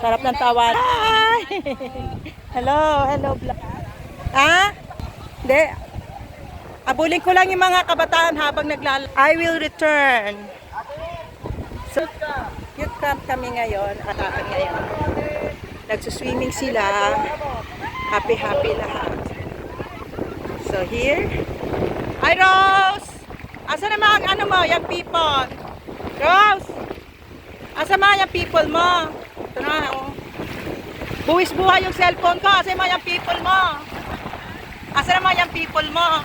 Sarap ng tawa. Hi! Hello, hello. Ha? Hindi. Abulin ko lang yung mga kabataan habang naglalaro. I will return. So, youth camp kami ngayon. Kabataan ngayon. Nagsuswimming sila. Happy-happy lahat. So here. Hi, Rose! Asa naman ang ano mo, yung people? Rose! Asa naman yung people mo? Ito na, oh. Buwis-buhay yung cellphone ko. Asa naman yung people mo? Asa naman yung people mo?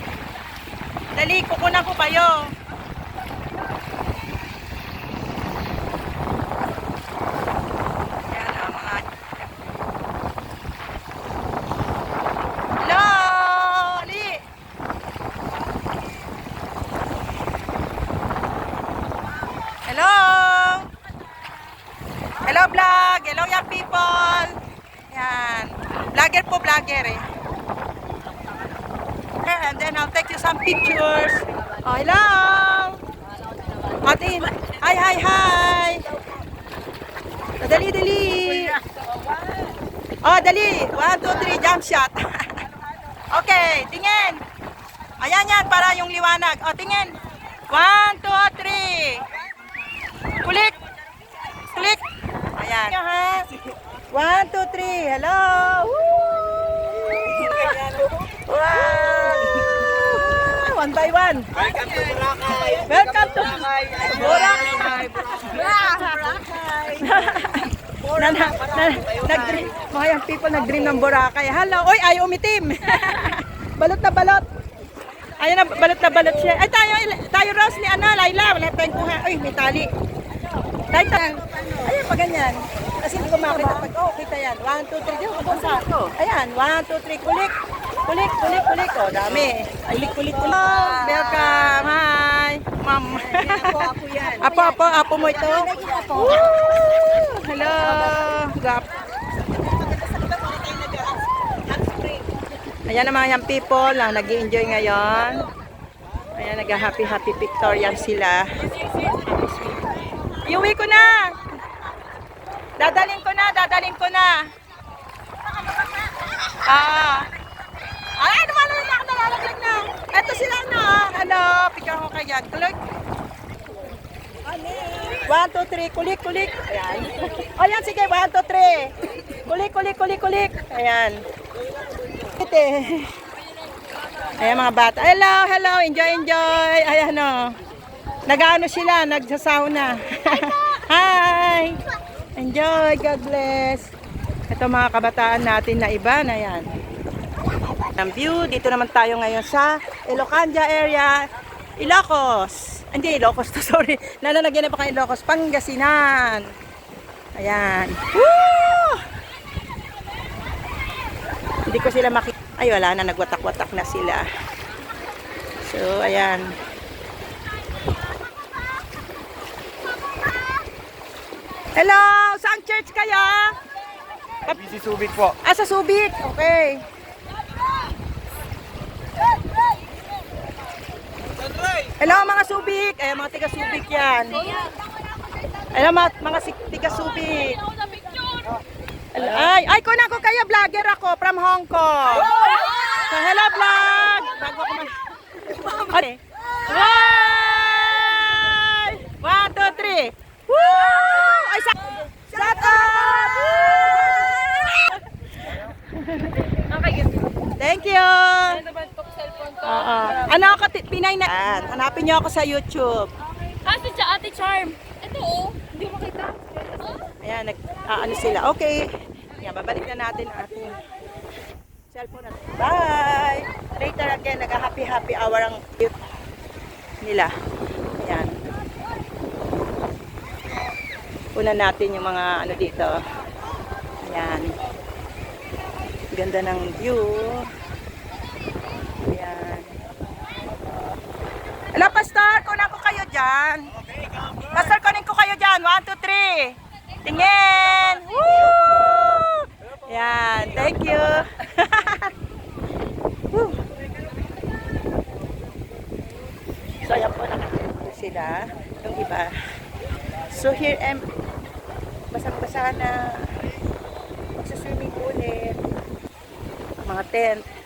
Dali, kukunan ko kayo. Yan ang mga... Hello! Ali! Hello! Hello vlog! Hello young people! Yan. Vlogger po, vlogger eh. And then I'll take you some pictures. Oh, hello! Atin! Hi, hi, hi! Dali, dali! Oh, dali! 1, 2, 3, jump shot! Okay, tingin! Ayan yan, para yung liwanag. Oh, tingin! 1, 2, 3! Kulik! Kulik! Ayan. 1, 2, 3! Hello! Woo! Wow! One by one. Welcome to Boracay. Welcome to Boracay. Nag-dream. Mga young people nag-dream ng Boracay. Hello. Oy, ayaw umitim. Balot na balot. Ayun na, balot na balot siya. Ay, tayo Rose ni ano, Laila. Wala tayong kuha. Uy, may tali. Tayo. Ayun, pa ganyan. Kasi hindi ko makita pag, oh, kita yan. 1, 2, 3. Diyan, kabunsa. Ayan, 1, 2, 3. Kulik. Kulik, kulik, kulik. Oh, dami. Kulik, kulik, kulik. Oh, welcome. Hi. Ma'am. Ako yan. Apo mo ito. Woo! Hello. Gap. Ayan ang mga young people na nag-i-enjoy ngayon. Ayan, nag-happy pictorial sila. Iuwi ko na. Dadalhin ko na. Ay, naman ako nalalaglag na. Eto sila na. Hello, picture ko kaya. Kulik. 1, 2, 3, kulik, kulik. Ayan. Ayan, sige, 1, 2, 3. Kulik, kulik, kulik, kulik. Ayan. Ayan mga bata. Hello, hello. Enjoy. Ayan o. Nag-ano sila, nagsasauna. Hi. Enjoy, God bless. Ito mga kabataan natin na iba na yan. Ang view, dito naman tayo ngayon sa Ilocandia area, Ilocos. Hindi, Ilocos to, sorry. Nalalagyan na pa kayo Ilocos, Pangasinan. Ayan. Woo! Hindi ko sila makita. Ay, wala na, nagwatak-watak na sila. So, ayan. Hello! Saan church kayo? Si Subic po. Ah, sa Subic. Okay. Hello mga Subic. Ay, mga tiga Subic yan. Hello mga tiga Subic. Ay, kunan ko kayo. Vlogger ako from Hong Kong. So, hello vlog. Bago ko okay. 1, 2, 3. Woo! Ay, shut up! Thank you. Ano ako, Pinay na. Hanapin niyo ako sa YouTube. Kasi siya Ate Charm. Ito oh, hindi mo makita. Ayan, ano sila. Okay. Yan, babalik na natin ang ating cellphone natin. Bye! Later again, nag-happy hour ang youth nila. Ayan. Una natin yung mga ano dito. Ayan. Ganda ng view. Ayan. Hello, Pastor. Kunan ko kayo dyan. Pastor, kunin ko kayo dyan. 1, 2, 3. Tingin. Woo! Ayan. Thank you. Woo! So, ayan po. Nakakita sila. Yung iba. So, here, basang-basa na. magsaswimming ulit. Mga tent.